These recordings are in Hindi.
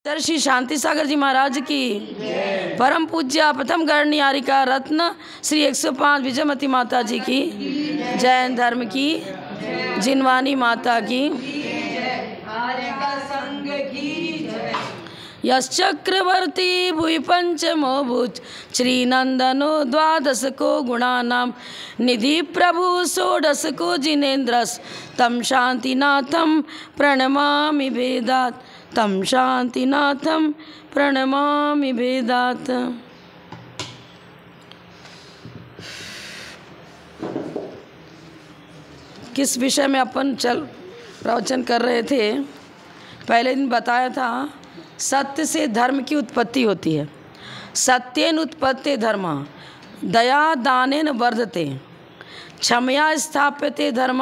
श्री शांति सागर जी महाराज की परम पूज्य प्रथम गणनियारिका रत्न श्री 105 विजयमती माता जी की, जैन धर्म की जिनवानी माता की, यश्चक्रवर्ती भुवि पंचमो भुज श्रीनंदनो द्वादशको गुणानां निधि प्रभु षोडशको जिनेन्द्रस तम शांतिनाथम प्रणमामि भेदात्, तम शांतिनाथम प्रणमामि भेदात्। किस विषय में अपन प्रवचन कर रहे थे? पहले दिन बताया था सत्य से धर्म की उत्पत्ति होती है। सत्येन उत्पत्ते धर्म, दया दानेन वर्धते, क्षमया स्थाप्यते धर्म,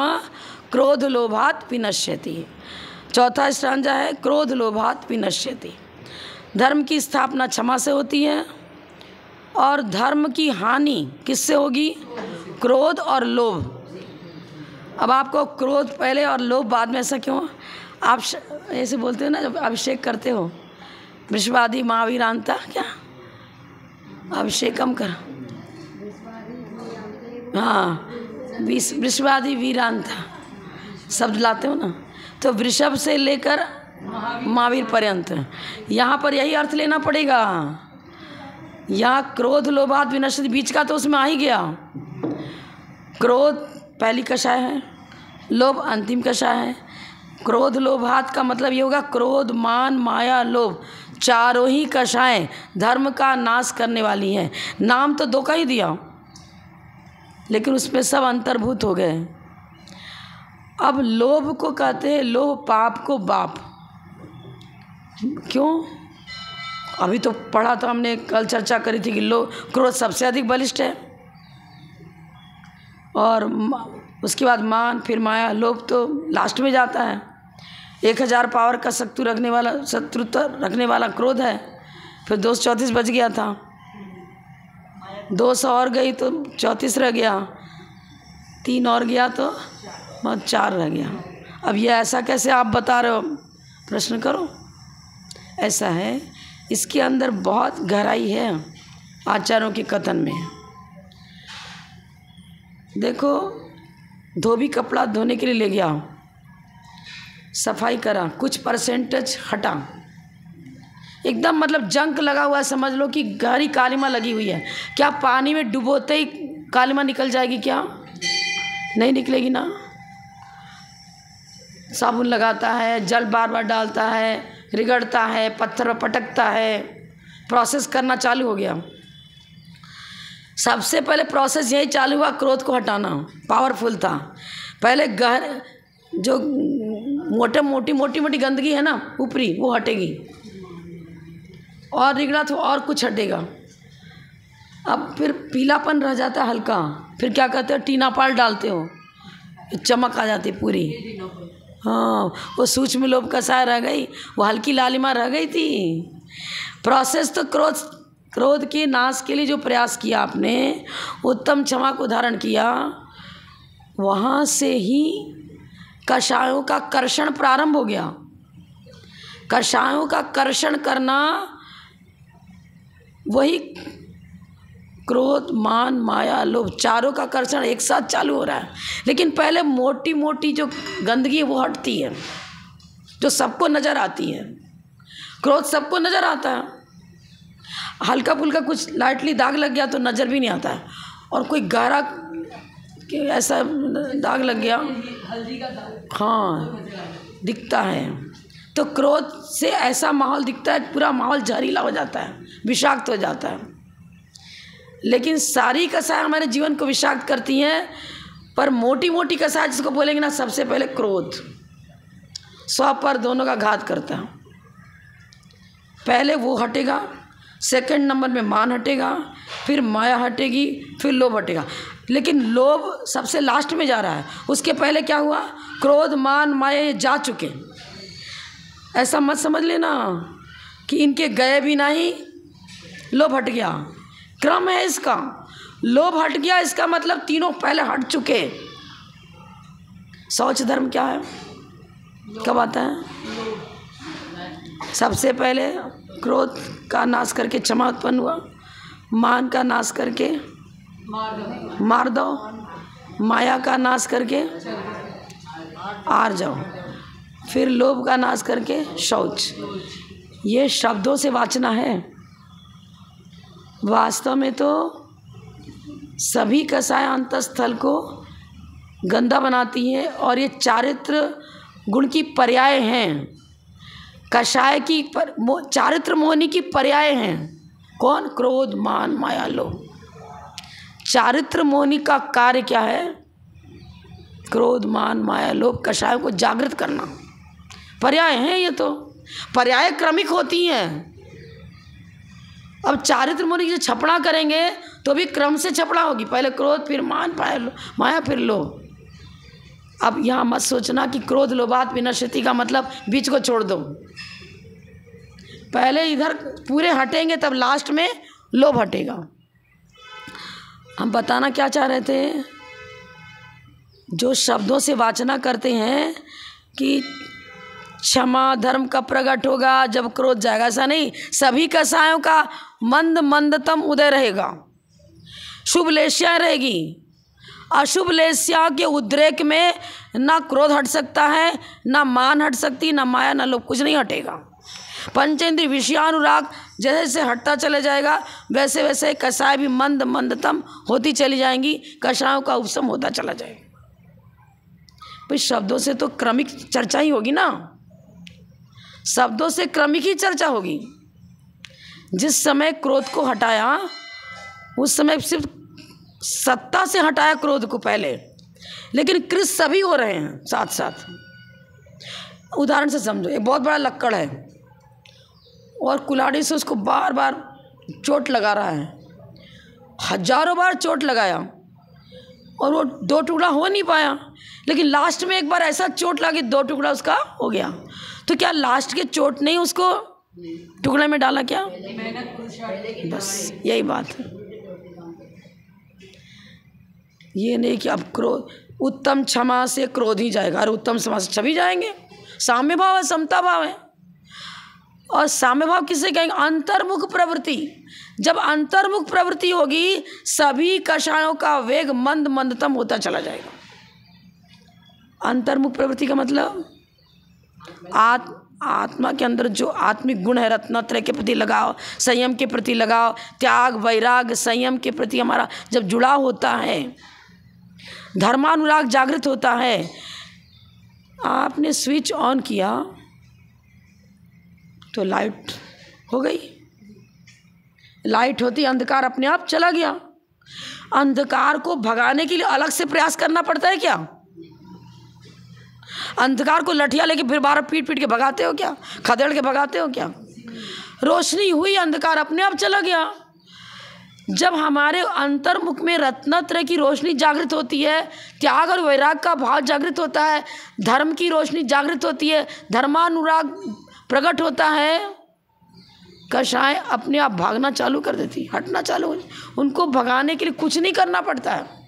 क्रोध लोभात् विनश्यति। चौथा स्टांजा है क्रोध लोभात् विनश्यति। धर्म की स्थापना क्षमा से होती है और धर्म की हानि किससे होगी? क्रोध और लोभ। अब आपको क्रोध पहले और लोभ बाद में, ऐसा क्यों? आप ऐसे बोलते हो ना जब अभिषेक करते हो, विश्वादि महावीरांता, क्या अभिषेक कम कर, हाँ विश्वादि वीरांता शब्द लाते हो ना, तो वृषभ से लेकर महावीर पर्यंत यहाँ पर यही अर्थ लेना पड़ेगा। यहाँ क्रोध लोभात् विनश्यति बीच का तो उसमें आ ही गया। क्रोध पहली कषाय है, लोभ अंतिम कषाय है। क्रोध लोभात् का मतलब ये होगा क्रोध मान माया लोभ चारों ही कषाएं धर्म का नाश करने वाली हैं। नाम तो दो का ही दिया लेकिन उसमें सब अंतर्भूत हो गए। अब लोभ को कहते हैं लोभ पाप को बाप। क्यों? अभी तो पढ़ा था हमने, कल चर्चा करी थी कि क्रोध सबसे अधिक बलिष्ठ है और उसके बाद मान, फिर माया, लोभ तो लास्ट में जाता है। 1000 पावर का शत्रुता रखने वाला क्रोध है। फिर 234 बच गया था, 200 और गई तो 34 रह गया, 3 और गया तो 4 रह गया। अब ये ऐसा कैसे आप बता रहे हो? प्रश्न करो। ऐसा है, इसके अंदर बहुत गहराई है आचार्यों के कथन में। देखो, धोबी कपड़ा धोने के लिए ले गया, सफाई करा, कुछ परसेंटेज हटा, एकदम मतलब जंक लगा हुआ है, समझ लो कि गहरी कालिमा लगी हुई है। क्या पानी में डुबोते ही कालिमा निकल जाएगी? क्या नहीं निकलेगी ना। साबुन लगाता है, जल बार बार डालता है, रिगड़ता है, पत्थर पर पटकता है, प्रोसेस करना चालू हो गया। सबसे पहले प्रोसेस यही चालू हुआ, क्रोध को हटाना। पावरफुल था। पहले जो मोटी मोटी गंदगी है ना ऊपरी, वो हटेगी और रिगड़ा तो और कुछ हटेगा। अब फिर पीलापन रह जाता है हल्का, फिर क्या कहते हो, टीना पाल डालते हो, चमक आ जाती पूरी। हाँ, वो सूक्ष्म लोभ कषाय रह गई, वो हल्की लालिमा रह गई थी। प्रोसेस तो क्रोध के नाश के लिए जो प्रयास किया आपने, उत्तम क्षमा को धारण किया, वहाँ से ही कषायों का कर्षण प्रारंभ हो गया। कषायों का कर्षण करना, वही क्रोध मान माया लोभ चारों का कर्षण एक साथ चालू हो रहा है। लेकिन पहले मोटी मोटी जो गंदगी है वो हटती है, जो सबको नज़र आती है। क्रोध सबको नज़र आता है, हल्का फुल्का कुछ लाइटली दाग लग गया तो नज़र भी नहीं आता है, और कोई गहरा ऐसा दाग लग गया, हल्दी का दाग, हाँ, दिखता है। तो क्रोध से ऐसा माहौल दिखता है, पूरा माहौल जहरीला हो जाता है, विषाक्त हो जाता है। लेकिन सारी कषाय हमारे जीवन को विषाक्त करती हैं, पर मोटी मोटी कषाय जिसको बोलेंगे ना, सबसे पहले क्रोध 100 पर दोनों का घात करता है। पहले वो हटेगा, सेकंड नंबर में मान हटेगा, फिर माया हटेगी, फिर लोभ हटेगा। लेकिन लोभ सबसे लास्ट में जा रहा है। उसके पहले क्या हुआ? क्रोध मान माया ये जा चुके। ऐसा मत समझ लेना कि इनके गए भी नहीं, लोभ हट गया। क्रम है इसका, लोभ हट गया इसका मतलब तीनों पहले हट चुके। शौच धर्म क्या है, कब आता है? सबसे पहले क्रोध का नाश करके क्षमा उत्पन्न हुआ, मान का नाश करके मार दो, माया का नाश करके आर जाओ, फिर लोभ का नाश करके शौच। ये शब्दों से वाचना है, वास्तव में तो सभी कसाय अंतस्थल को गंदा बनाती है और ये चारित्र गुण की पर्याय हैं। कषाय की चारित्र मोहनी की पर्याय हैं। कौन? क्रोध, मान, माया, लोभ। चारित्र मोहनी का कार्य क्या है? क्रोध, मान, माया, लोभ, कषाय को जागृत करना। पर्याय हैं ये, तो पर्याय क्रमिक होती हैं। अब चारित्र मोहनी की जो छपड़ा करेंगे तो भी क्रम से छपड़ा होगी, पहले क्रोध, फिर मान, माया, फिर लोभ। अब यहाँ मत सोचना कि क्रोध लोभात विनश्यति का मतलब बीच को छोड़ दो। पहले इधर पूरे हटेंगे तब लास्ट में लोभ हटेगा। हम बताना क्या चाह रहे थे? जो शब्दों से वाचना करते हैं कि क्षमा धर्म का प्रकट होगा जब क्रोध जाएगा, ऐसा नहीं। सभी कसायों का मंदतम उदय रहेगा, शुभ लेस्या रहेगी। अशुभ लेस्या के उद्रेक में ना क्रोध हट सकता है, ना मान हट सकती, ना माया, ना लोभ, कुछ नहीं हटेगा। पंचेंद्रिय विषयानुराग जैसे जैसे हटता चले जाएगा वैसे वैसे कसाय भी मंदतम होती चली जाएंगी, कषायों का उपशम होता चला जाएगा। भाई शब्दों से तो क्रमिक चर्चा ही होगी ना, शब्दों से क्रमिक ही चर्चा होगी। जिस समय क्रोध को हटाया उस समय सिर्फ सत्ता से हटाया क्रोध को पहले, लेकिन कृत सभी हो रहे हैं साथ साथ। उदाहरण से समझो, एक बहुत बड़ा लक्कड़ है और कुल्हाड़ी से उसको बार बार चोट लगा रहा है, हजारों बार चोट लगाया और वो दो टुकड़ा हो नहीं पाया, लेकिन लास्ट में एक बार ऐसा चोट लगा कि दो टुकड़ा उसका हो गया। तो क्या लास्ट के चोट ने उसको टुकड़े में डाला क्या? बस यही बात है। ये नहीं कि अब क्रोध, उत्तम क्षमा से क्रोध ही जाएगा, अरे उत्तम क्षमा से सभी जाएंगे। साम्य भाव है, समता भाव है। और साम्य भाव किसे कहेंगे? अंतर्मुख प्रवृत्ति। जब अंतर्मुख प्रवृत्ति होगी सभी कषायों का वेग मंदतम होता चला जाएगा। अंतर्मुख प्रवृत्ति का मतलब आत्मा के अंदर जो आत्मिक गुण है, रत्नत्रय के प्रति लगाव, संयम के प्रति लगाव, त्याग, वैराग, संयम के प्रति हमारा जब जुड़ाव होता है, धर्मानुराग जागृत होता है। आपने स्विच ऑन किया तो लाइट हो गई, लाइट होती अंधकार अपने आप चला गया। अंधकार को भगाने के लिए अलग से प्रयास करना पड़ता है क्या? अंधकार को लठिया लेके फिर बार पीट के भगाते हो क्या? खदेड़ के भगाते हो क्या? रोशनी हुई, अंधकार अपने आप चला गया। जब हमारे अंतर्मुख में रत्नत्रय की रोशनी जागृत होती है, त्याग और वैराग का भाव जागृत होता है, धर्म की रोशनी जागृत होती है, धर्मानुराग प्रकट होता है, कषाय अपने आप भागना चालू कर देती, हटना चालू हो। उनको भगाने के लिए कुछ नहीं करना पड़ता है।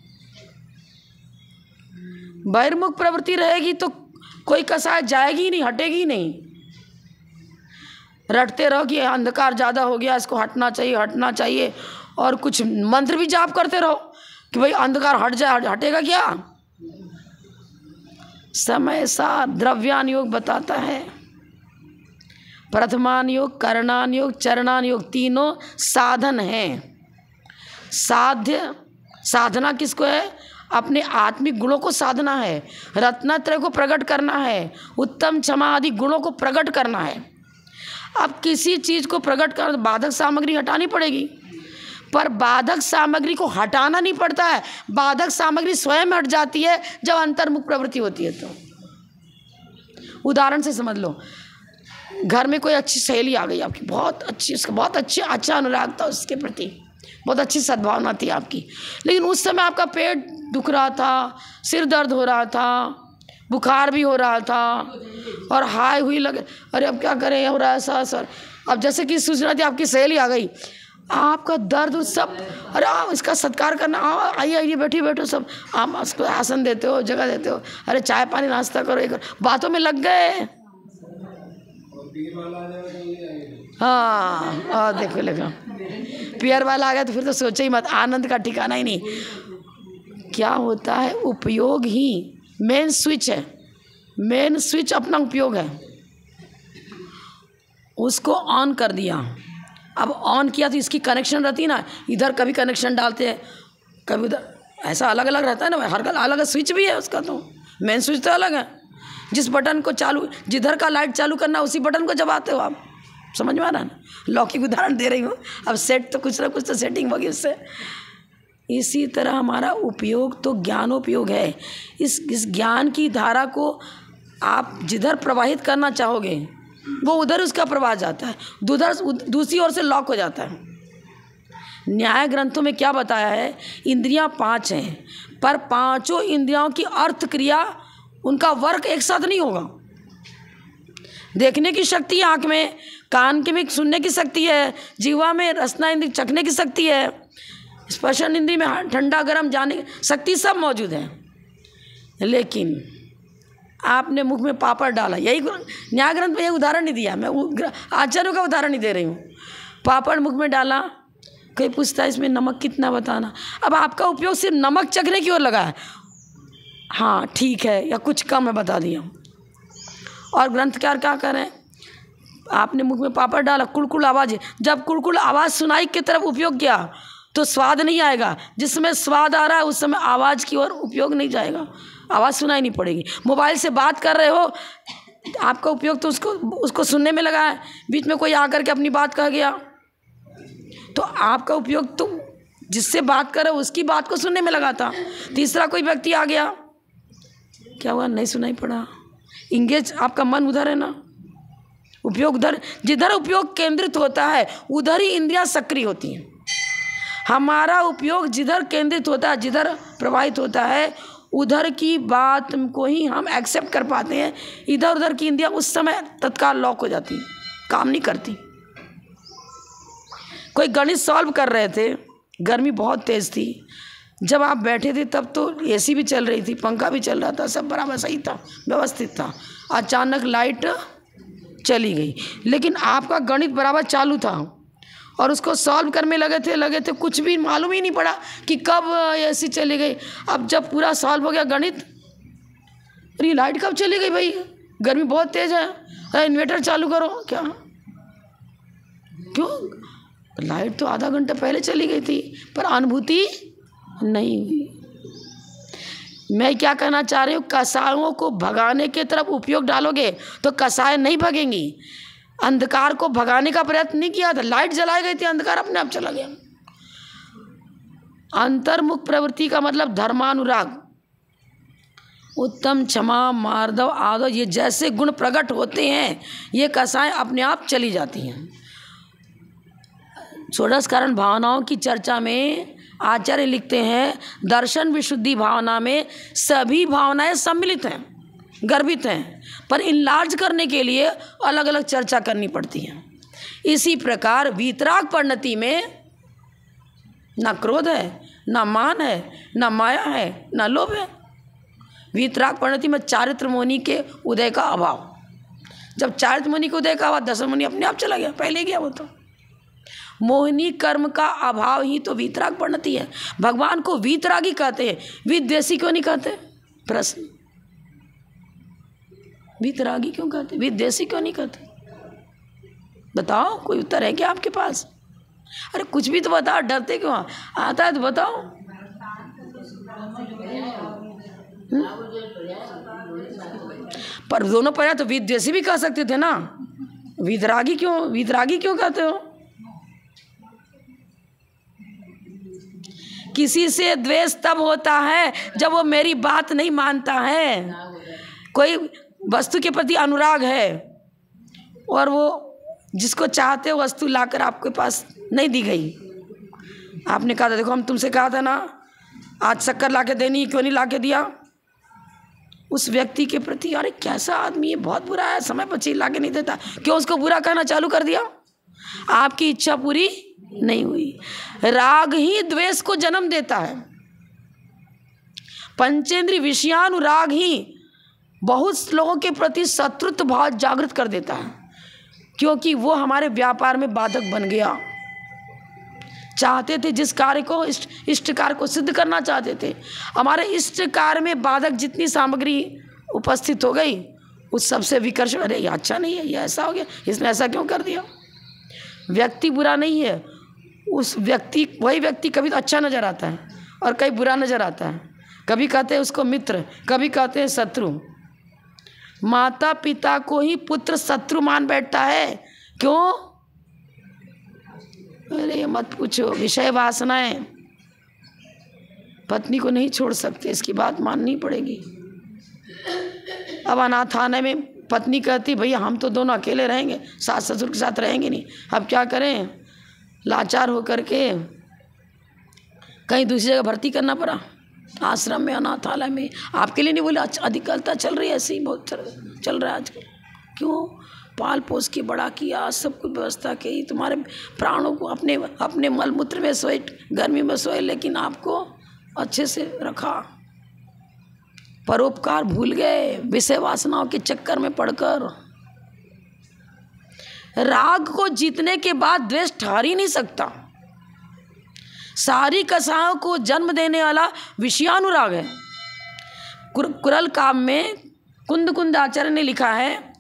बहिर्मुख प्रवृत्ति रहेगी तो कोई कषाय जाएगी ही नहीं, हटेगी ही नहीं। रटते रहो कि अंधकार ज़्यादा हो गया, इसको हटना चाहिए, हटना चाहिए, और कुछ मंत्र भी जाप करते रहो कि भाई अंधकार हट जाए। हटेगा क्या? समय सा द्रव्यान योग बताता है, प्रथमान योग, करणान योग, चरणान योग, तीनों साधन हैं। साधना किसको है? अपने आत्मिक गुणों को साधना है, रत्नत्रय को प्रकट करना है, उत्तम क्षमा आदि गुणों को प्रकट करना है। अब किसी चीज़ को प्रकट कर बाधक सामग्री हटानी पड़ेगी, पर बाधक सामग्री को हटाना नहीं पड़ता है, बाधक सामग्री स्वयं हट जाती है जब अंतर्मुख प्रवृत्ति होती है। तो उदाहरण से समझ लो, घर में कोई अच्छी सहेली आ गई आपकी, बहुत अच्छी, उसका बहुत अच्छा अनुराग था उसके प्रति, बहुत अच्छी सद्भावना थी आपकी, लेकिन उस समय आपका पेट दुख रहा था, सिर दर्द हो रहा था, बुखार भी हो रहा था और हाय हुई लगे, अरे अब क्या करें, हो रहा है ऐसा सर। अब जैसे कि सूचना थी आपकी सहेली आ गई, आपका दर्द सब, अरे आओ इसका सत्कार करना, आओ आइए बैठो सब, आप उसको आसन देते हो, जगह देते हो, अरे चाय पानी नाश्ता करो, एक बातों में लग गए। हाँ देखो लगा पियर वाला आ गया तो फिर तो सोचो ही मत, आनंद का ठिकाना ही नहीं। क्या होता है, उपयोग ही मेन स्विच है, मेन स्विच अपना उपयोग है। उसको ऑन कर दिया, अब ऑन किया तो इसकी कनेक्शन रहती है ना, इधर कभी कनेक्शन डालते हैं कभी उधर, ऐसा अलग अलग रहता है ना, हर अलग स्विच भी है उसका, तो मेन स्विच तो अलग है। जिस बटन को चालू, जिधर का लाइट चालू करना उसी बटन को दबाते हो आप, समझ में आ रहा है ना। लौकिक उदाहरण दे रही हूँ, अब सेट तो कुछ ना कुछ तो सेटिंग होगी उससे। इसी तरह हमारा उपयोग तो ज्ञानोपयोग है। इस ज्ञान की धारा को आप जिधर प्रवाहित करना चाहोगे वो उधर उसका प्रवाह जाता है, दूसरी ओर से लॉक हो जाता है। न्याय ग्रंथों में क्या बताया है, इंद्रियां 5 हैं, पर पांचों इंद्रियों की अर्थ क्रिया, उनका वर्क एक साथ नहीं होगा। देखने की शक्ति है आँख में, कान के में सुनने की शक्ति है, जीवा में रसना इंद्रिय चखने की शक्ति है, स्पर्शन इंद्रिय में ठंडा गर्म जाने की शक्ति सब मौजूद है। लेकिन आपने मुख में पापड़ डाला, यही न्याय ग्रंथ में यही उदाहरण नहीं दिया, मैं आचार्यों का उदाहरण नहीं दे रही हूँ। पापड़ मुख में डाला, कोई पूछता है इसमें नमक कितना बताना, अब आपका उपयोग सिर्फ नमक चखने की ओर लगा है, हाँ ठीक है या कुछ कम है बता दिया। और ग्रंथकार क्या करें, आपने मुख में पापड़ डाला, कुड़कुड़ आवाज़, जब कुड़कुड़ आवाज़ सुनाई की तरफ उपयोग किया तो स्वाद नहीं आएगा, जिस समय स्वाद आ रहा है उस समय आवाज़ की ओर उपयोग नहीं जाएगा, आवाज़ सुनाई नहीं पड़ेगी। मोबाइल से बात कर रहे हो, आपका उपयोग तो उसको सुनने में लगा है, बीच में कोई आकर के अपनी बात कह गया तो आपका उपयोग तो जिससे बात कर रहे हो उसकी बात को सुनने में लगा था। तीसरा कोई व्यक्ति आ गया, क्या हुआ, नहीं सुनाई पड़ा, इंगेज आपका मन उधर है ना, उपयोग उधर, जिधर उपयोग केंद्रित होता है उधर ही इंद्रियां सक्रिय होती हैं। हमारा उपयोग जिधर केंद्रित होता है, जिधर प्रवाहित होता है, उधर की बात को ही हम एक्सेप्ट कर पाते हैं। इधर उधर की इंद्रियां उस समय तत्काल लॉक हो जाती, काम नहीं करती। कोई गणित सॉल्व कर रहे थे, गर्मी बहुत तेज़ थी, जब आप बैठे थे तब तो एसी भी चल रही थी, पंखा भी चल रहा था, सब बराबर सही था, व्यवस्थित था। अचानक लाइट चली गई, लेकिन आपका गणित बराबर चालू था और उसको सॉल्व करने लगे थे, कुछ भी मालूम ही नहीं पड़ा कि कब एसी चली गई। अब जब पूरा सॉल्व हो गया गणित, अरे लाइट कब चली गई भाई, गर्मी बहुत तेज़ है, इन्वर्टर चालू करो। क्या, क्यों, लाइट तो आधा घंटा पहले चली गई थी, पर अनुभूति नहीं हुई। मैं क्या कहना चाह रही हूँ, कसायों को भगाने के तरफ उपयोग डालोगे तो कसाय नहीं भगेंगी। अंधकार को भगाने का प्रयत्न नहीं किया था, लाइट जलाई गई थी, अंधकार अपने आप चला गया। अंतर्मुख प्रवृत्ति का मतलब धर्मानुराग, उत्तम, क्षमा, मार्दव, आदर, ये जैसे गुण प्रकट होते हैं ये कसाएं अपने आप चली जाती हैं। षोडश कारण भावनाओं की चर्चा में आचार्य लिखते हैं, दर्शन विशुद्धि भावना में सभी भावनाएं सम्मिलित हैं, गर्भित हैं, पर इनलार्ज करने के लिए अलग अलग चर्चा करनी पड़ती है। इसी प्रकार वीतराग परिणति में ना क्रोध है, ना मान है, ना माया है, ना लोभ है। वीतराग परिणति में चारित्र मुनि के उदय का अभाव, जब चारित्र मुनि के उदय का अभाव, दशम मुनि अपने आप चला गया, पहले गया वो तो। मोहिनी कर्म का अभाव ही तो वीतराग परिणति है। भगवान को वीतरागी कहते हैं, विद्वेषी क्यों नहीं कहते? प्रश्न, वीतरागी क्यों कहते, विद्वेषी क्यों नहीं कहते? बताओ, कोई उत्तर है क्या आपके पास? अरे कुछ भी तो बताओ, डरते क्यों? आता है तो बताओ। पर दोनों पर्याय तो विद्वेषी भी कह सकते थे ना, वीतरागी क्यों कहते हो? किसी से द्वेष तब होता है जब वो मेरी बात नहीं मानता है। कोई वस्तु के प्रति अनुराग है और वो जिसको चाहते हो वस्तु लाकर आपके पास नहीं दी गई, आपने कहा था देखो हम तुमसे कहा था ना आज शक्कर लाके देनी, क्यों नहीं लाके दिया? उस व्यक्ति के प्रति, अरे कैसा आदमी है, बहुत बुरा है, समय पर चीज लाके नहीं देता, क्यों उसको बुरा कहना चालू कर दिया? आपकी इच्छा पूरी नहीं हुई। राग ही द्वेष को जन्म देता है। पंचेंद्रिय विषयानुराग ही बहुत लोगों के प्रति शत्रुत्व भाव जागृत कर देता है। क्योंकि वो हमारे व्यापार में बाधक बन गया। चाहते थे जिस कार्य को इष्ट कार्य को सिद्ध करना चाहते थे, हमारे इष्ट कार्य में बाधक जितनी सामग्री उपस्थित हो गई उस सबसे विकर्ष, अरे ये अच्छा नहीं है, ये ऐसा हो गया, इसने ऐसा क्यों कर दिया। व्यक्ति बुरा नहीं है, उस व्यक्ति, वही व्यक्ति कभी तो अच्छा नजर आता है और कभी बुरा नजर आता है। कभी कहते हैं उसको मित्र, कभी कहते हैं शत्रु। माता पिता को ही पुत्र शत्रु मान बैठता है। क्यों? अरे मत पूछो, विषय वासनाएं पत्नी को नहीं छोड़ सकते, इसकी बात माननी पड़ेगी। अब अनाथालय में पत्नी कहती भैया हम तो दोनों अकेले रहेंगे, सास ससुर के साथ रहेंगे नहीं, अब क्या करें, लाचार होकर के कहीं दूसरी जगह भर्ती करना पड़ा, आश्रम में, अनाथालय में। आपके लिए नहीं बोले, अधिकता चल रही है, ऐसे ही बहुत चल रहा है आजकल। क्यों? पाल पोस के बड़ा किया, सब कुछ व्यवस्था की, तुम्हारे प्राणों को अपने मलमूत्र में सोए, गर्मी में सोए, लेकिन आपको अच्छे से रखा। परोपकार भूल गए विषय वासनाओं के चक्कर में पड़कर। राग को जीतने के बाद द्वेष ठहर ही नहीं सकता। सारी कसाओं को जन्म देने वाला विषयानुराग है। कुरल काम में कुंद आचार्य ने लिखा है,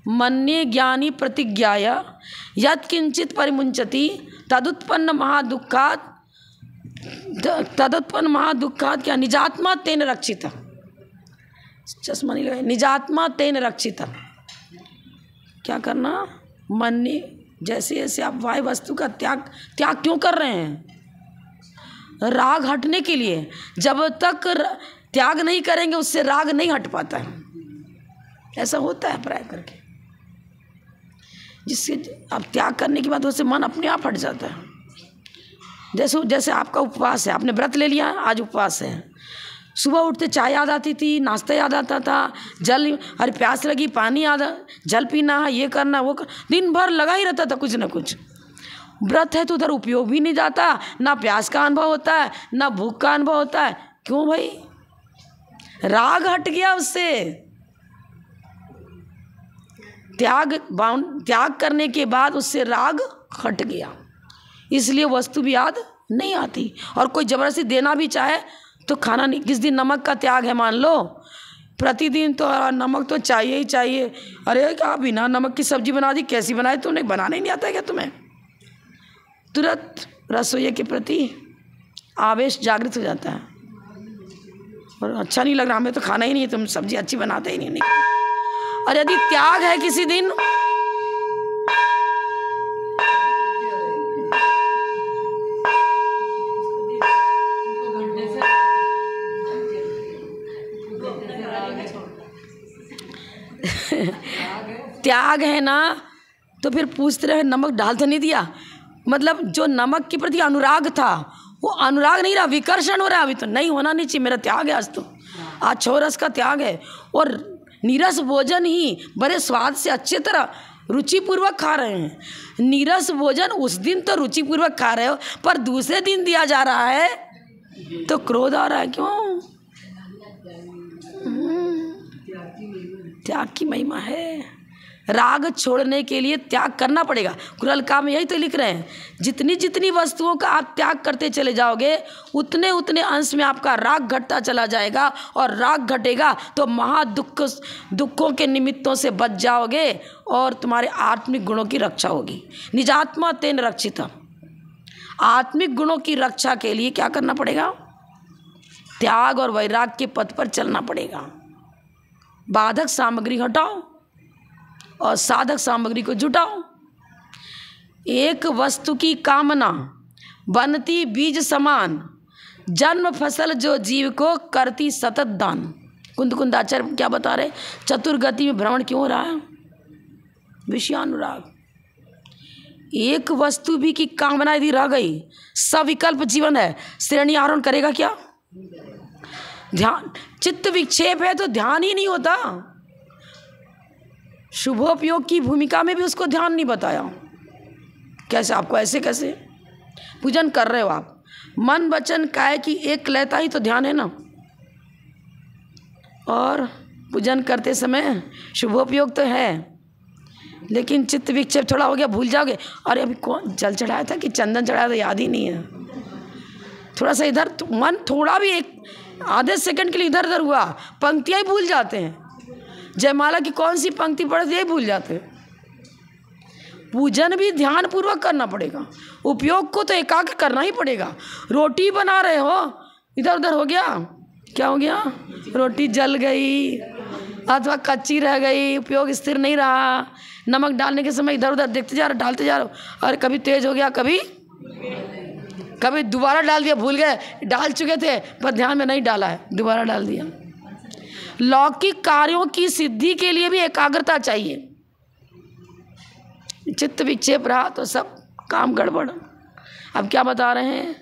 मन्ये ज्ञानी प्रतिज्ञाय यत् किंचित परिमुंचति तदुत्पन्न महादुःखात् क्या निजात्मा तेन रक्षिता। चश्मा नहीं लगा, निजात्मा तेन रक्षिता। क्या करना? मन्ये, जैसे जैसे आप वाय वस्तु का त्याग क्यों कर रहे हैं? राग हटने के लिए। जब तक त्याग नहीं करेंगे उससे राग नहीं हट पाता है। ऐसा होता है प्राय करके, जिससे अब त्याग करने के बाद उससे मन अपने आप हट जाता है। जैसे आपका उपवास है, आपने व्रत ले लिया, आज उपवास है, सुबह उठते चाय याद आती थी, नाश्ता याद आता था, जल, अरे प्यास लगी, पानी याद, जल पीना है, ये करना वो दिन भर लगा ही रहता था कुछ ना कुछ। व्रत है तो उधर उपयोग भी नहीं जाता, ना प्यास का अनुभव होता है, ना भूख का अनुभव होता है। क्यों भाई? राग हट गया उससे। त्याग करने के बाद उससे राग हट गया, इसलिए वस्तु भी याद नहीं आती। और कोई जबरदस्ती देना भी चाहे तो खाना नहीं। किस दिन नमक का त्याग है, मान लो प्रतिदिन तो नमक तो चाहिए ही चाहिए। अरे क्या बिना नमक की सब्जी बना दी, कैसी बनाई तुमने, बनाने नहीं आता है क्या तुम्हें? तुरंत रसोई के प्रति आवेश जागृत हो जाता है और अच्छा नहीं लग रहा, हमें तो खाना ही नहीं है, तुम सब्जी अच्छी बनाते ही नहीं। और यदि त्याग है किसी दिन, त्याग है ना, तो फिर पूछते रहे नमक डाल तो नहीं दिया। मतलब जो नमक के प्रति अनुराग था वो अनुराग नहीं रहा, विकर्षण हो रहा है। अभी तो नहीं होना नहीं चाहिए, मेरा त्याग है आज, तो आज छोरस का त्याग है। और नीरस भोजन ही बड़े स्वाद से अच्छे तरह रुचिपूर्वक खा रहे हैं। नीरस भोजन उस दिन तो रुचिपूर्वक खा रहे हो, पर दूसरे दिन दिया जा रहा है तो क्रोध आ रहा है। क्यों? त्याग की महिमा है। राग छोड़ने के लिए त्याग करना पड़ेगा। कुरल काम में यही तो लिख रहे हैं, जितनी जितनी वस्तुओं का आप त्याग करते चले जाओगे उतने उतने अंश में आपका राग घटता चला जाएगा। और राग घटेगा तो दुखों के निमित्तों से बच जाओगे और तुम्हारे आत्मिक गुणों की रक्षा होगी। निजात्मा तेन रक्षिता। आत्मिक गुणों की रक्षा के लिए क्या करना पड़ेगा? त्याग और वैराग के पथ पर चलना पड़ेगा। बाधक सामग्री हटाओ और साधक सामग्री को जुटाओ। एक वस्तु की कामना बनती बीज समान, जन्म फसल जो जीव को करती सतत दान। कुंद आचार्य क्या बता रहे? चतुर्गति में भ्रमण क्यों हो रहा है? विषयानुराग। एक वस्तु भी की कामना यदि रह गई, सविकल्प जीवन है, श्रेणी आरोहण करेगा क्या? ध्यान, चित्त विक्षेप है तो ध्यान ही नहीं होता। शुभोपयोग की भूमिका में भी उसको ध्यान नहीं बताया। कैसे आपको ऐसे कैसे पूजन कर रहे हो आप? मन वचन काया की एक लयता ही तो ध्यान है ना। और पूजन करते समय शुभोपयोग तो है, लेकिन चित्त विक्षेप थोड़ा हो गया, भूल जाओगे, अरे अभी कौन जल चढ़ाया था कि चंदन चढ़ाया था, याद ही नहीं है। थोड़ा सा इधर मन थोड़ा भी एक आधे सेकंड के लिए इधर उधर हुआ, पंक्तियाँ ही भूल जाते हैं। जयमाला की कौन सी पंक्ति पढ़े यही भूल जाते हैं। पूजन भी ध्यान पूर्वक करना पड़ेगा, उपयोग को तो एकाग्र करना ही पड़ेगा। रोटी बना रहे हो, इधर उधर हो गया, क्या हो गया, रोटी जल गई अथवा कच्ची रह गई, उपयोग स्थिर नहीं रहा। नमक डालने के समय इधर उधर देखते जा रहे, डालते जा रहे, और कभी तेज हो गया, कभी दोबारा डाल दिया, भूल गए, डाल चुके थे पर ध्यान में नहीं डाला है, दोबारा डाल दिया। लौकिक कार्यों की सिद्धि के लिए भी एकाग्रता चाहिए। चित्त विक्षेप रहा तो सब काम गड़बड़। अब क्या बता रहे हैं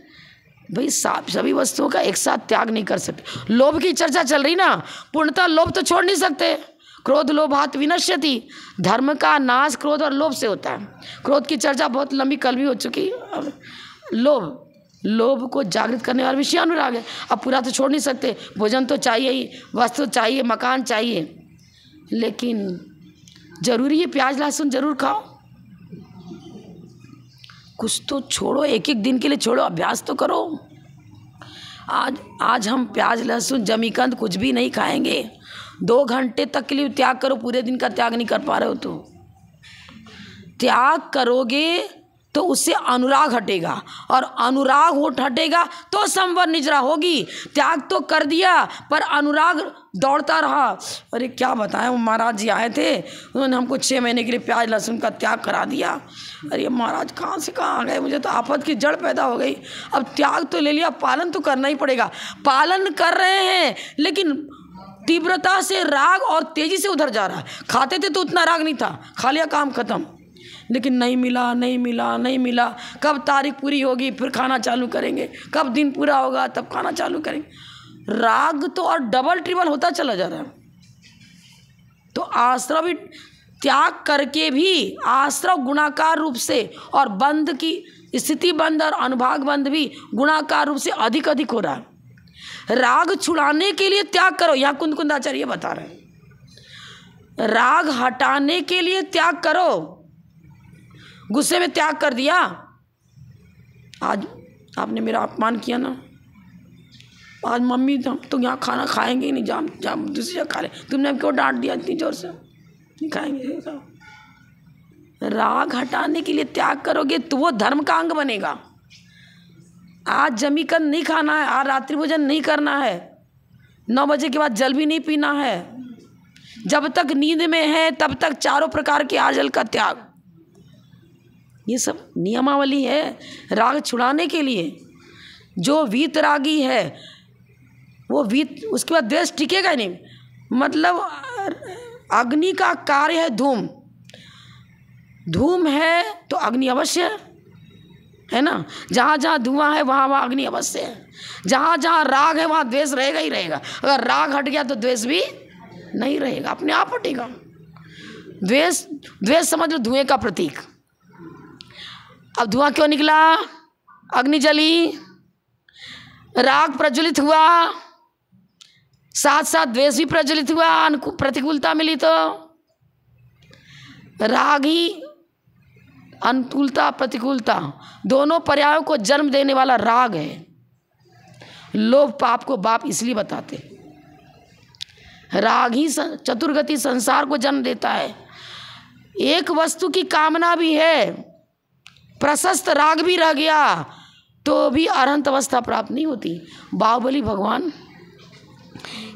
भाई, सभी वस्तुओं का एक साथ त्याग नहीं कर सकते। लोभ की चर्चा चल रही ना, पूर्णतः लोभ तो छोड़ नहीं सकते। क्रोध लोभात् विनश्यति, धर्म का नाश क्रोध और लोभ से होता है। क्रोध की चर्चा बहुत लंबी कल भी हो चुकी। अब लोभ को जागृत करने वाला विषय अनुराग है। अब पूरा तो छोड़ नहीं सकते, भोजन तो चाहिए ही, वस्त्र चाहिए, मकान चाहिए, लेकिन जरूरी है प्याज लहसुन जरूर खाओ। कुछ तो छोड़ो, एक एक दिन के लिए छोड़ो, अभ्यास तो करो। आज हम प्याज लहसुन जमीकंद कुछ भी नहीं खाएंगे। 2 घंटे तक के लिए त्याग करो, पूरे दिन का त्याग नहीं कर पा रहे हो तो त्याग करोगे तो उससे अनुराग हटेगा, और अनुराग हटेगा तो संवर निजरा होगी। त्याग तो कर दिया पर अनुराग दौड़ता रहा। अरे क्या बताएं, वो महाराज जी आए थे, उन्होंने हमको 6 महीने के लिए प्याज लहसुन का त्याग करा दिया। अरे महाराज कहाँ से कहाँ आ गए, मुझे तो आफत की जड़ पैदा हो गई। अब त्याग तो ले लिया, पालन तो करना ही पड़ेगा। पालन कर रहे हैं लेकिन तीव्रता से राग और तेजी से उधर जा रहा है। खाते थे तो उतना राग नहीं था, खा लिया काम खत्म, लेकिन नहीं मिला। कब तारीख पूरी होगी फिर खाना चालू करेंगे, कब दिन पूरा होगा तब खाना चालू करेंगे। राग तो और डबल ट्रिपल होता चला जा रहा है। तो आश्रव भी त्याग करके भी आश्रव गुणाकार रूप से, और बंध की स्थिति बंध और अनुभाग बंध भी गुणाकार रूप से अधिक हो रहा है। राग छुड़ाने के लिए त्याग करो, यहाँ कुंदकुंदाचार्य बता रहे हैं। राग हटाने के लिए त्याग करो। गुस्से में त्याग कर दिया, आज आपने मेरा अपमान किया ना, आज मम्मी हम तो यहाँ खाना खाएंगे ही नहीं, जा दूसरी जगह खा ले, तुमने क्यों डांट दिया इतनी जोर से, नहीं खाएंगे। राग हटाने के लिए त्याग करोगे तो वो धर्म का अंग बनेगा। आज जमीकंद नहीं खाना है, आज रात्रि भोजन नहीं करना है, 9 बजे के बाद जल भी नहीं पीना है, जब तक नींद में है तब तक चारों प्रकार के आजल का त्याग। ये सब नियमावली है राग छुड़ाने के लिए। जो वीतरागी है वो उसके बाद द्वेष टिकेगा ही नहीं। मतलब अग्नि का कार्य है धूम है तो अग्नि अवश्य है ना। जहाँ जहाँ धुआं है वहाँ वहाँ अग्नि अवश्य है। जहाँ जहाँ राग है वहाँ द्वेष रहेगा ही रहेगा। अगर राग हट गया तो द्वेष भी नहीं रहेगा, अपने आप हटेगा। द्वेष समझ लो धुएं का प्रतीक। अब धुआं क्यों निकला, अग्नि जली, राग प्रज्वलित हुआ, साथ साथ द्वेष भी प्रज्वलित हुआ, प्रतिकूलता मिली तो राग ही अनुकूलता प्रतिकूलता दोनों पर्यायों को जन्म देने वाला राग है। लोभ पाप को बाप इसलिए बताते, राग ही चतुर्गति संसार को जन्म देता है। एक वस्तु की कामना भी है, प्रशस्त राग भी रह गया तो भी अरहंत अवस्था प्राप्त नहीं होती। बाहुबली भगवान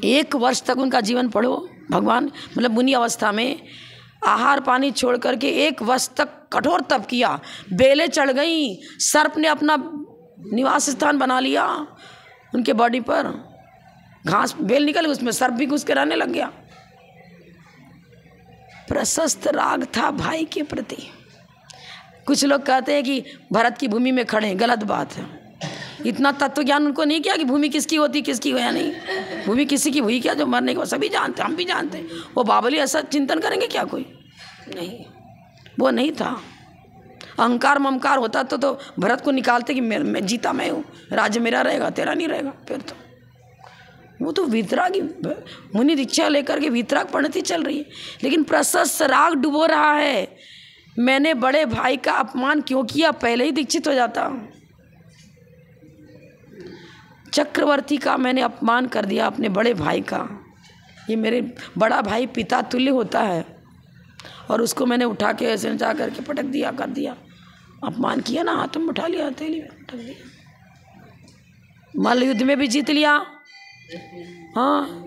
1 वर्ष तक उनका जीवन पढ़ो, भगवान मतलब मुनि अवस्था में आहार पानी छोड़ करके 1 वर्ष तक कठोर तप किया। बेलें चढ़ गई, सर्प ने अपना निवास स्थान बना लिया उनके बॉडी पर, घास बेल निकल उसमें सर्प भी घुस के रहने लग गया। प्रशस्त राग था भाई के प्रति। कुछ लोग कहते हैं कि भरत की भूमि में खड़े हैं, गलत बात है। इतना तत्व ज्ञान उनको नहीं किया कि भूमि किसकी होती किसकी हो या नहीं। भूमि किसी की हुई क्या, जो मरने के बाद सभी जानते, हम भी जानते हैं। वो बाहुबली ऐसा चिंतन करेंगे क्या, कोई नहीं, वो नहीं था। अहंकार ममकार होता तो भरत को निकालते कि मैं जीता मैं हूँ, राज्य मेरा रहेगा तेरा नहीं रहेगा। फिर तो वो तो वीतरागी मुनि दीक्षा लेकर के वीतराग पढ़ती चल रही है, लेकिन प्रशस्त राग डुबो रहा है। मैंने बड़े भाई का अपमान क्यों किया, पहले ही दीक्षित हो जाता। चक्रवर्ती का मैंने अपमान कर दिया, अपने बड़े भाई का। ये मेरे बड़ा भाई पिता तुल्य होता है और उसको मैंने उठा के ऐसे जा करके पटक दिया, कर दिया, अपमान किया ना, हाथ में उठा लिया, हथेली में पटक दिया। मल्ल युद्ध में भी जीत लिया, हाँ,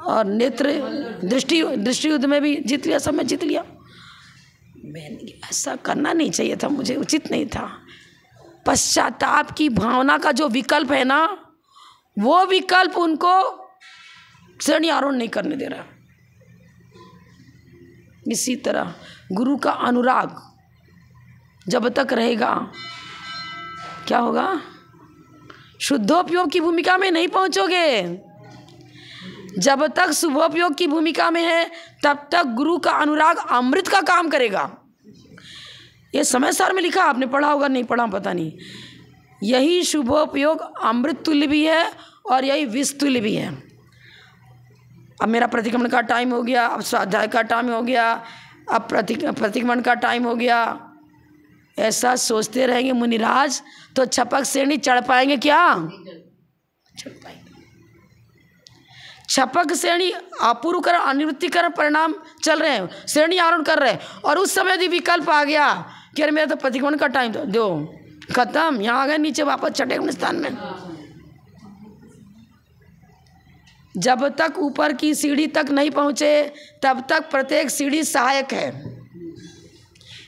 और नेत्र दृष्टि युद्ध में भी जीत लिया, सब में जीत लिया। मैंने ऐसा करना नहीं चाहिए था, मुझे उचित नहीं था। पश्चाताप की भावना का जो विकल्प है ना, वो विकल्प उनको श्रेणी आरोहण नहीं करने दे रहा। इसी तरह गुरु का अनुराग जब तक रहेगा, क्या होगा? शुद्धोपयोग की भूमिका में नहीं पहुंचोगे। जब तक शुभोपयोग की भूमिका में है, तब तक गुरु का अनुराग अमृत का काम करेगा। ये समय सार में लिखा, आपने पढ़ा होगा, नहीं पढ़ा पता नहीं। यही शुभोपयोग अमृत तुल्य भी है और यही विष तुल्य भी है। अब मेरा प्रतिक्रमण का टाइम हो गया, अब स्वाध्याय का टाइम हो गया, अब प्रतिक्रमण का टाइम हो गया। ऐसा सोचते रहेंगे मुनिराज तो छपक श्रेणी चढ़ पाएंगे क्या? चढ़ पाएंगे। छपक श्रेणी अपूर्वकरण अनिवृत्तिकरण परिणाम चल रहे हैं, श्रेणी आरोहण कर रहे हैं, और उस समय यदि विकल्प आ गया कि अरे मेरा तो प्रतिक्रमण का टाइम दो, खत्म, यहाँ आ गए नीचे वापस छठे स्थान में। जब तक ऊपर की सीढ़ी तक नहीं पहुँचे, तब तक प्रत्येक सीढ़ी सहायक है।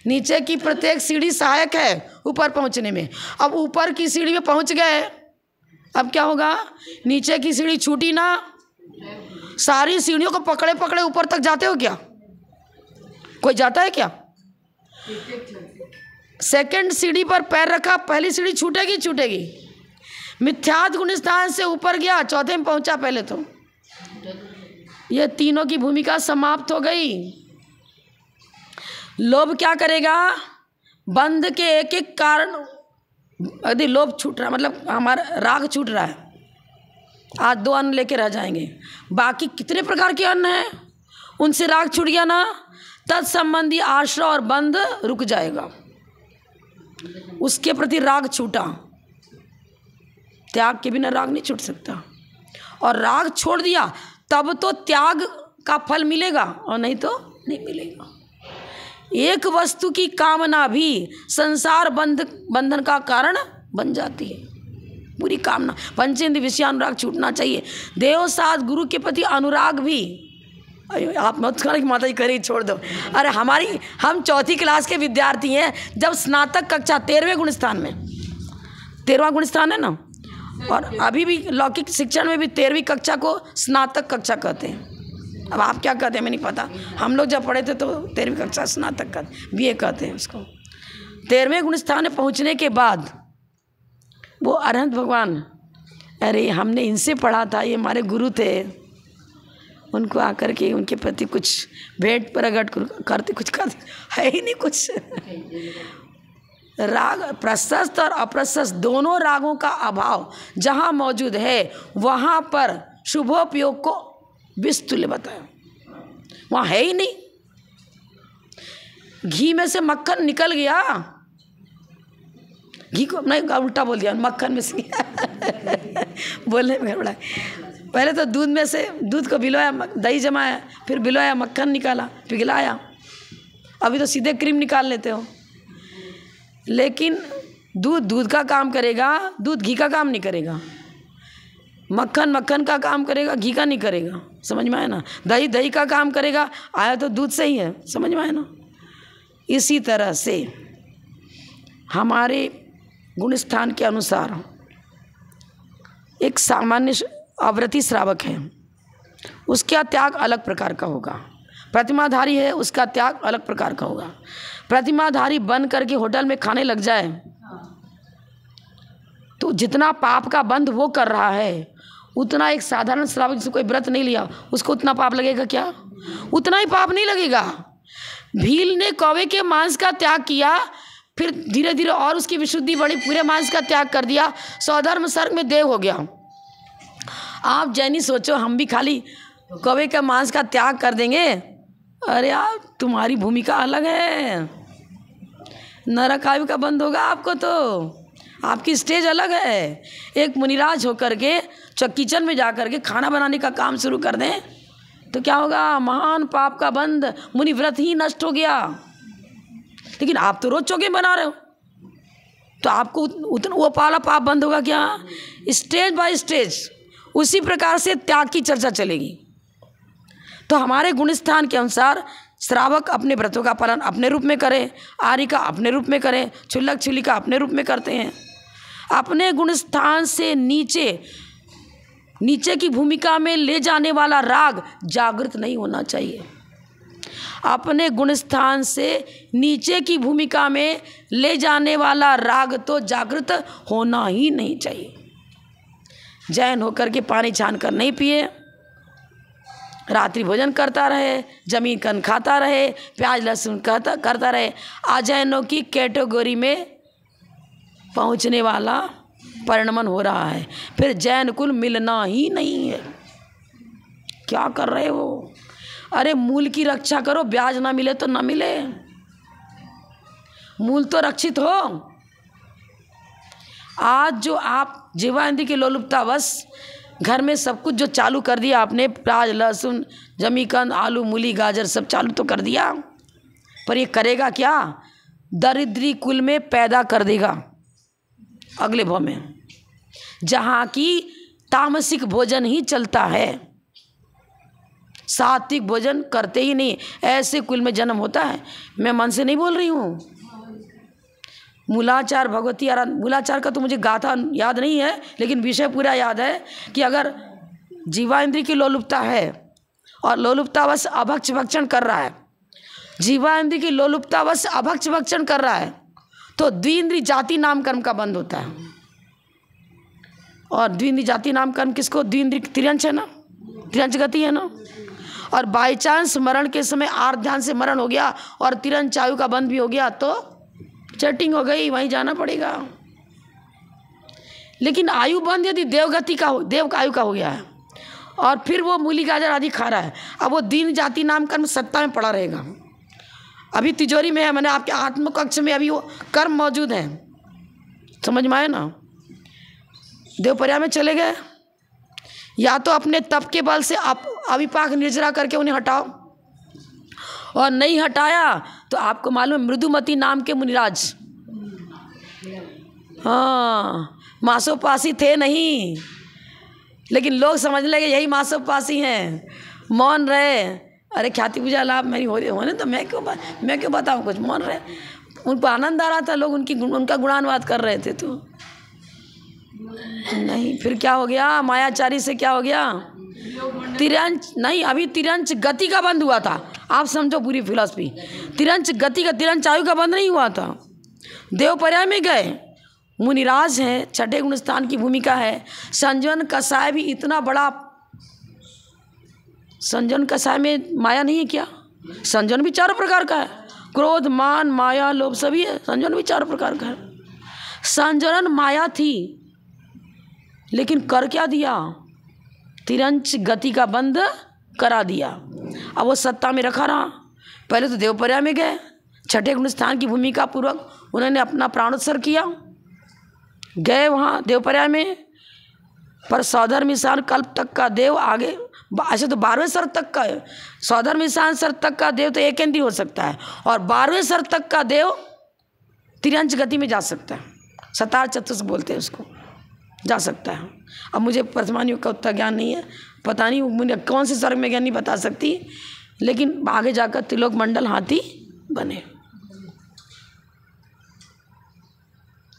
नीचे की प्रत्येक सीढ़ी सहायक है ऊपर पहुँचने में। अब ऊपर की सीढ़ी में पहुँच गए, अब क्या होगा? नीचे की सीढ़ी छूटी ना, सारी सीढ़ियों को पकड़े पकड़े ऊपर तक जाते हो क्या? कोई जाता है क्या? सेकंड सीढ़ी पर पैर रखा, पहली सीढ़ी छूटेगी छूटेगी। मिथ्यात्व गुण स्थान से ऊपर गया, चौथे में पहुंचा पहले तो। ये तीनों की भूमिका समाप्त हो गई। लोभ क्या करेगा? बंध के एक एक कारण, यदि लोभ छूट रहा, मतलब हमारा राग छूट रहा है, आज 2 अन्न लेके रह जाएंगे, बाकी कितने प्रकार के अन्न हैं, उनसे राग छूट गया ना, तत्संबंधी आश्रय और बंध रुक जाएगा। उसके प्रति राग छूटा, त्याग के बिना राग नहीं छूट सकता। और राग छोड़ दिया तब तो त्याग का फल मिलेगा, और नहीं तो नहीं मिलेगा। एक वस्तु की कामना भी संसार बंधन का कारण बन जाती है। पूरी कामना, पंचेंद्रिय विषयानुराग छूटना चाहिए। देव साथ गुरु के प्रति अनुराग भी। आप मत कहना कि माता जी कह छोड़ दो। अरे हम 4th क्लास के विद्यार्थी हैं, जब स्नातक कक्षा 13वें गुण स्थान में, 13वां गुण स्थान है ना, और अभी भी लौकिक शिक्षण में भी 13वीं कक्षा को स्नातक कक्षा कहते हैं। अब आप क्या कहते हैं मैं नहीं पता, हम लोग जब पढ़े थे तो 13वीं कक्षा स्नातक कहते, BA कहते हैं उसको। 13वें गुण स्थान में पहुँचने के बाद वो अरहंत भगवान, अरे हमने इनसे पढ़ा था, ये हमारे गुरु थे, उनको आकर के उनके प्रति कुछ भेंट प्रकट करते, कुछ करते है ही नहीं कुछ। राग प्रशस्त और अप्रशस्त दोनों रागों का अभाव जहाँ मौजूद है, वहाँ पर शुभोपयोग को विस्तुल्य बताया, वहाँ है ही नहीं। घी में से मक्खन निकल गया, घी को नहीं, उल्टा बोल दिया, मक्खन में से बोलने में गड़बड़ा। पहले तो दूध में से, दूध को भिगोया, दही जमाया, फिर भिगोया, मक्खन निकाला, पिघलाया। अभी तो सीधे क्रीम निकाल लेते हो। लेकिन दूध का काम करेगा, दूध घी का काम नहीं करेगा। मक्खन का काम करेगा, घी का नहीं करेगा। समझ में आया ना? दही का काम करेगा, आया तो दूध से ही है। समझ में आया ना? इसी तरह से हमारे गुण स्थान के अनुसार एक सामान्य अवृत्ति श्रावक है, उसका त्याग अलग प्रकार का होगा। प्रतिमाधारी है, उसका त्याग अलग प्रकार का होगा। प्रतिमाधारी बन करके होटल में खाने लग जाए तो जितना पाप का बंध वो कर रहा है, उतना एक साधारण श्रावक जिससे कोई व्रत नहीं लिया, उसको उतना पाप लगेगा क्या? उतना ही पाप नहीं लगेगा। भील ने कौवे के मांस का त्याग किया, फिर धीरे धीरे और उसकी विशुद्धि बढ़ी, पूरे मांस का त्याग कर दिया, स्वधर्म सर्ग में देव हो गया। आप जैनी सोचो हम भी खाली कौवे के मांस का त्याग कर देंगे? अरे यार, तुम्हारी भूमिका अलग है, नरक आयु का बंद होगा आपको, तो आपकी स्टेज अलग है। एक मुनिराज होकर के किचन में जा कर के खाना बनाने का काम शुरू कर दें तो क्या होगा? महान पाप का बंद, मुनिव्रत ही नष्ट हो गया। लेकिन आप तो रोज चौके बना रहे हो, तो आपको उतना वो पाला पाप बंद होगा क्या? स्टेज बाय स्टेज उसी प्रकार से त्याग की चर्चा चलेगी। तो हमारे गुणस्थान के अनुसार श्रावक अपने व्रतों का पालन अपने रूप में करें, आर्यिका अपने रूप में करें, क्षुल्लक क्षुल्लिका अपने रूप में करते हैं। अपने गुणस्थान से नीचे की भूमिका में ले जाने वाला राग जागृत नहीं होना चाहिए। अपने गुणस्थान से नीचे की भूमिका में ले जाने वाला राग तो जागृत होना ही नहीं चाहिए। जैन होकर के पानी छान कर नहीं पिए, रात्रि भोजन करता रहे, जमीन कन खाता रहे, प्याज लहसुन करता रहे, अजैनों की कैटेगरी में पहुंचने वाला परिणमन हो रहा है। फिर जैन कुल मिलना ही नहीं है। क्या कर रहे हो? अरे मूल की रक्षा करो, ब्याज ना मिले तो ना मिले, मूल तो रक्षित हो। आज जो आप जीवानंदी की लोलुपतावश घर में सब कुछ जो चालू कर दिया आपने, प्याज लहसुन जमीकंद आलू मूली गाजर सब चालू तो कर दिया, पर ये करेगा क्या? दरिद्री कुल में पैदा कर देगा अगले भाव में, जहाँ की तामसिक भोजन ही चलता है, सात्विक भोजन करते ही नहीं, ऐसे कुल में जन्म होता है। मैं मन से नहीं बोल रही हूँ। मूलाचार भगवती आराधना, मूलाचार का तो मुझे गाथा याद नहीं है, लेकिन विषय पूरा याद है कि अगर जीवाइंद्री की लोलुपता है और लोलुपतावश अभक्ष भक्षण कर रहा है, जीवाइंद्री की लोलुपतावश अभक्ष भक्षण कर रहा है, तो द्विइंद्रिय जाति नाम कर्म का बंद होता है। और द्विइंद्रिय जाति नाम कर्म किसको? द्विइंद्रिय तिर्यंच है ना, तिर्यंच गति है ना। और बाई चांस मरण के समय आर्त ध्यान से मरण हो गया और तिरंच आयु का बंद भी हो गया तो चटिंग हो गई, वहीं जाना पड़ेगा। लेकिन आयु बंद यदि देवगति का देव आयु का हो गया है और फिर वो मूली गाजर आदि खा रहा है, अब वो दीन जाति नाम कर्म सत्ता में पड़ा रहेगा। अभी तिजोरी में है, मैंने आपके आत्म कक्ष में अभी वो कर्म मौजूद है, समझ में आए ना। देवपर्या में चले गए, या तो अपने तप के बल से अविपाक निर्जरा करके उन्हें हटाओ, और नहीं हटाया तो आपको मालूम है मृदुमती नाम के मुनिराज, हाँ मासोपासी थे नहीं, लेकिन लोग समझ लगे यही मासोपासी हैं, मौन रहे। अरे ख्याति पूजा लाभ मेरी होने तो मैं क्यों बताऊँ कुछ, मौन रहे। उनको आनंद आ रहा था, लोग उनका गुणानुवाद कर रहे थे, तो नहीं। फिर क्या हो गया? मायाचारी से क्या हो गया? तिरंच नहीं, अभी तिरंच गति का बंद हुआ था। आप समझो पूरी फिलॉसफी, तिरंच गति का, तिरंच आयु का बंद नहीं हुआ था। देवपर्या में गए, मुनिराज हैं, छठे गुणस्थान की भूमिका है। संजन कसाय भी इतना बड़ा, संजन कसाय में माया नहीं है क्या? संजन भी चारों प्रकार का है, क्रोध मान माया लोभ सभी है, संजन भी चारों प्रकार का है। संजनन माया थी, लेकिन कर क्या दिया? तिरंच गति का बंद करा दिया। अब वो सत्ता में रखा रहा। पहले तो देवपर्या में गए, छठे गुणस्थान की भूमिका पूर्वक उन्होंने अपना प्राणोत्सर्ग किया, गए वहाँ देवपर्या में, पर सौधर्म ईशान कल्प तक का देव आगे, ऐसे तो 12वें सर तक का है, सौधर्म ईशान सर तक का देव तो एक इंद्रिय हो सकता है, और 12वें सर तक का देव तिरंच गति में जा सकता है, सतार चतुर्थ बोलते हैं उसको, जा सकता है। अब मुझे वर्तमान युग का उतना ज्ञान नहीं है, पता नहीं मुझे कौन से स्वर्ग में ज्ञान नहीं बता सकती, लेकिन आगे जाकर त्रिलोक मंडल हाथी बने।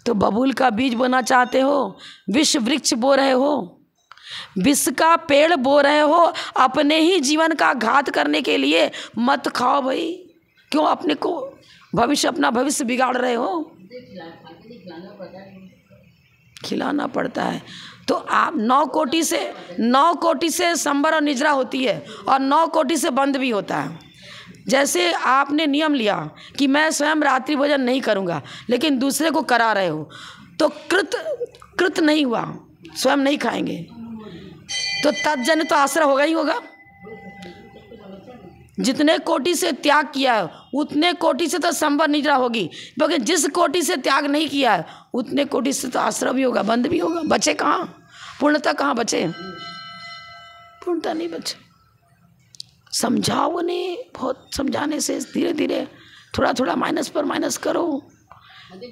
तो बबूल का बीज बोना चाहते हो, विश्व वृक्ष बो रहे हो, विश्व का पेड़ बो रहे हो, अपने ही जीवन का घात करने के लिए मत खाओ भाई। क्यों अपने को अपना भविष्य बिगाड़ रहे हो? खिलाना पड़ता है। तो आप 9 कोटि से संबर और निजरा होती है, और 9 कोटि से बंद भी होता है। जैसे आपने नियम लिया कि मैं स्वयं रात्रि भोजन नहीं करूँगा, लेकिन दूसरे को करा रहे हो, तो कृत नहीं हुआ, स्वयं नहीं खाएंगे, तो तत्जन्य तो आश्रय होगा ही होगा। जितने कोटि से त्याग किया है उतने कोटि से तो संभव निद्रा होगी, क्योंकि जिस कोटि से त्याग नहीं किया है उतने कोटि से तो आश्रम भी होगा, बंद भी होगा। बचे कहाँ? पूर्णता कहाँ बचे? पूर्णता नहीं बचे। समझाओ उन्हें, बहुत समझाने से धीरे धीरे थोड़ा थोड़ा माइनस पर माइनस करो।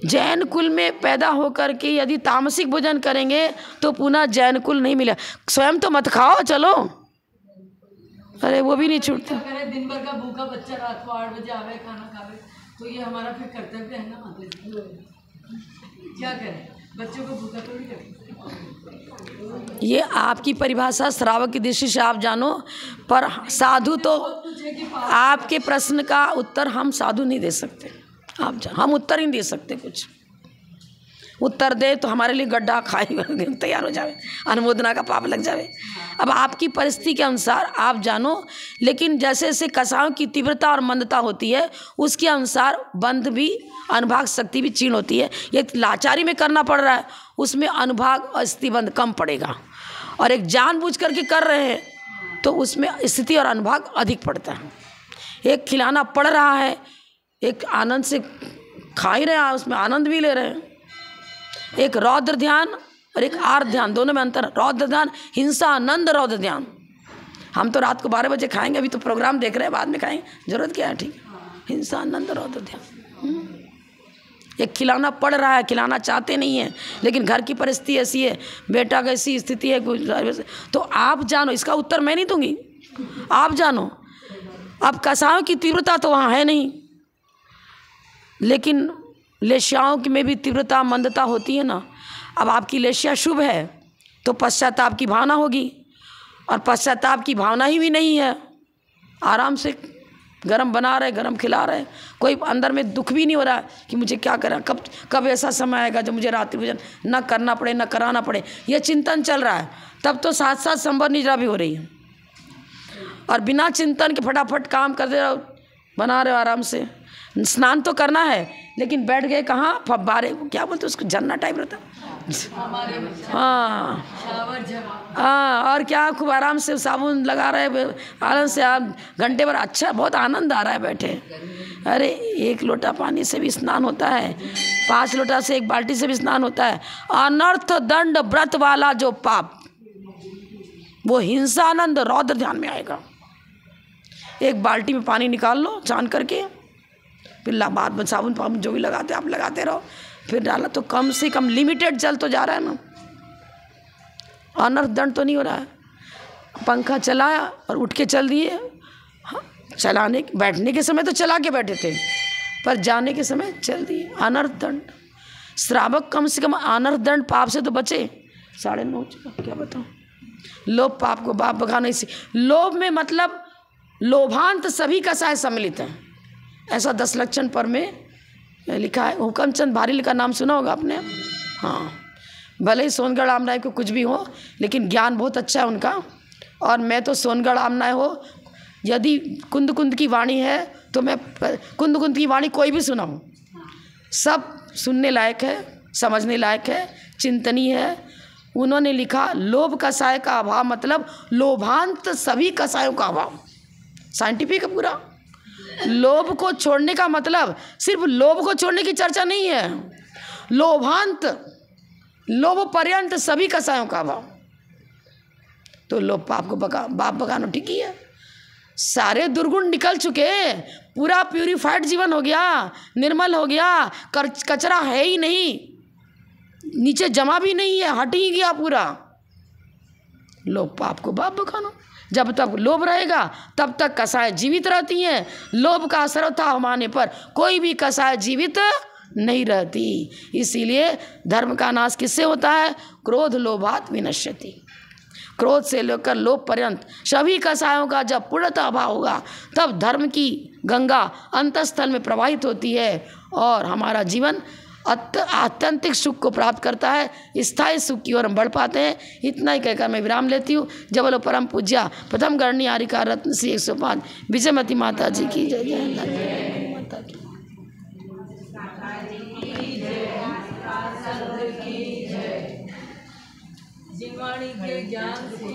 जैन कुल में पैदा होकर के यदि तामसिक भोजन करेंगे तो पुनः जैन कुल नहीं मिला। स्वयं तो मत खाओ, चलो, अरे वो भी नहीं छूटता। दिन भर का भूखा बच्चा रात को 8 बजे आवे खाना खावे, तो ये हमारा फिर कर्तव्य है ना माता जी। क्या करें, बच्चों को भूखा थोड़ी करें। ये आपकी परिभाषा श्रावक की दृष्टि से आप जानो, पर साधु तो आपके प्रश्न का उत्तर हम साधु नहीं दे सकते। आप हम उत्तर नहीं दे सकते। कुछ उत्तर दे तो हमारे लिए गड्ढा खाई तैयार हो जाए, अनुमोदना का पाप लग जाए। अब आपकी परिस्थिति के अनुसार आप जानो, लेकिन जैसे जैसे कसायों की तीव्रता और मंदता होती है उसके अनुसार बंध भी, अनुभाग शक्ति भी क्षीण होती है। ये लाचारी में करना पड़ रहा है, उसमें अनुभाग और स्थिति बंध कम पड़ेगा, और एक जानबूझ करके कर रहे हैं तो उसमें स्थिति और अनुभाग अधिक पड़ता है। एक खिलाना पड़ रहा है, एक आनंद से खा ही रहे हैं, उसमें आनंद भी ले रहे हैं। एक रौद्र ध्यान और एक आर्द्र ध्यान, दोनों में अंतर। रौद्र ध्यान हिंसा आनंद रौद्र ध्यान। हम तो रात को 12 बजे खाएंगे, अभी तो प्रोग्राम देख रहे हैं, बाद में खाएंगे, जरूरत क्या है? ठीक है, हिंसा आनंद रौद्र ध्यान। एक खिलाना पड़ रहा है, खिलाना चाहते नहीं है, लेकिन घर की परिस्थिति ऐसी है, बेटा की ऐसी स्थिति है कुछ, तो आप जानो, इसका उत्तर मैं नहीं दूंगी, आप जानो। अब कसायों की तीव्रता तो वहाँ है नहीं, लेकिन लेश्याओं में भी तीव्रता मंदता होती है ना। अब आपकी लेश्या शुभ है तो पश्चाताप की भावना होगी, और पश्चाताप की भावना ही भी नहीं है, आराम से गरम बना रहे, गरम खिला रहे, कोई अंदर में दुख भी नहीं हो रहा है कि मुझे क्या करा, कब ऐसा समय आएगा जब मुझे रात्रि भोजन न करना पड़े, न कराना पड़े। ये चिंतन चल रहा है, तब तो साथ साथ संभव निद्रा भी हो रही है, और बिना चिंतन के फटाफट काम कर दे रहे हो, बना रहे हो आराम से। स्नान तो करना है, लेकिन बैठ गए कहाँ? फब्बारे, क्या बोलते उसको, झरना टाइप रहता। हाँ हाँ, और क्या खूब आराम से साबुन लगा रहे, आनंद से आप घंटे भर, अच्छा बहुत आनंद आ रहा है बैठे। अरे 1 लोटा पानी से भी स्नान होता है, 5 लोटा से 1 बाल्टी से भी स्नान होता है। अनर्थ दंड व्रत वाला जो पाप, वो हिंसा आनंद रौद्र ध्यान में आएगा। 1 बाल्टी में पानी निकाल लो छान करके, फिर बाद में साबुन पाबुन जो भी लगाते आप लगाते रहो, फिर डाला तो कम से कम लिमिटेड जल तो जा रहा है ना, अनर्थ दंड तो नहीं हो रहा है। पंखा चलाया और उठ के चल दिए, हाँ, चलाने बैठने के समय तो चला के बैठे थे, पर जाने के समय चल दिए, अनर्थ दंड। श्रावक कम से कम अनर्थ दंड पाप से तो बचे। 9:30 चुका, क्या बताऊँ। लोभ पाप को बाप बगा नहीं सी। लोभ में मतलब लोभांत सभी कसाय सम्मिलित हैं, ऐसा 10 लक्षण पर में लिखा है। हुकमचंद भारी का नाम सुना होगा आपने? हाँ, भले ही सोनगढ़ आमनाय को कुछ भी हो, लेकिन ज्ञान बहुत अच्छा है उनका। और मैं तो सोनगढ़ आमनाय हो, यदि कुंद कुंद की वाणी है तो मैं कुंद कुंद की वाणी कोई भी सुनाऊँ, सब सुनने लायक है, समझने लायक है, चिंतनीय है। उन्होंने लिखा लोभ कसाय का अभाव मतलब लोभांत सभी कसायों का अभाव। साइंटिफिक है पूरा। लोभ को छोड़ने का मतलब सिर्फ लोभ को छोड़ने की चर्चा नहीं है, लोभांत, लोभ पर्यंत सभी कसायों का अभाव। तो लोभ पाप को बाप बगानो ठीक ही है। सारे दुर्गुण निकल चुके, पूरा प्यूरिफाइड जीवन हो गया, निर्मल हो गया, कचरा है ही नहीं, नीचे जमा भी नहीं है, हट ही गया पूरा। लोभ पाप को बाप बगानो। जब तक लोभ रहेगा तब तक कसाय जीवित रहती हैं। लोभ का असर होने पर कोई भी कसाय जीवित नहीं रहती। इसीलिए धर्म का नाश किससे होता है? क्रोध लोभात विनश्यति। क्रोध से लेकर लोभ पर्यंत सभी कसायों का जब पूर्णतः अभाव होगा तब धर्म की गंगा अंतस्थल में प्रवाहित होती है और हमारा जीवन आत्यंतिक सुख को प्राप्त करता है, स्थायी सुख की ओर हम बढ़ पाते हैं। इतना ही कहकर मैं विराम लेती हूँ। जब बोलो परम पूज्या प्रथम गणनी आरिका रत्न श्री 105 विजयमती माता जी की जय। जय माता की जिनवाणी के ज्ञान से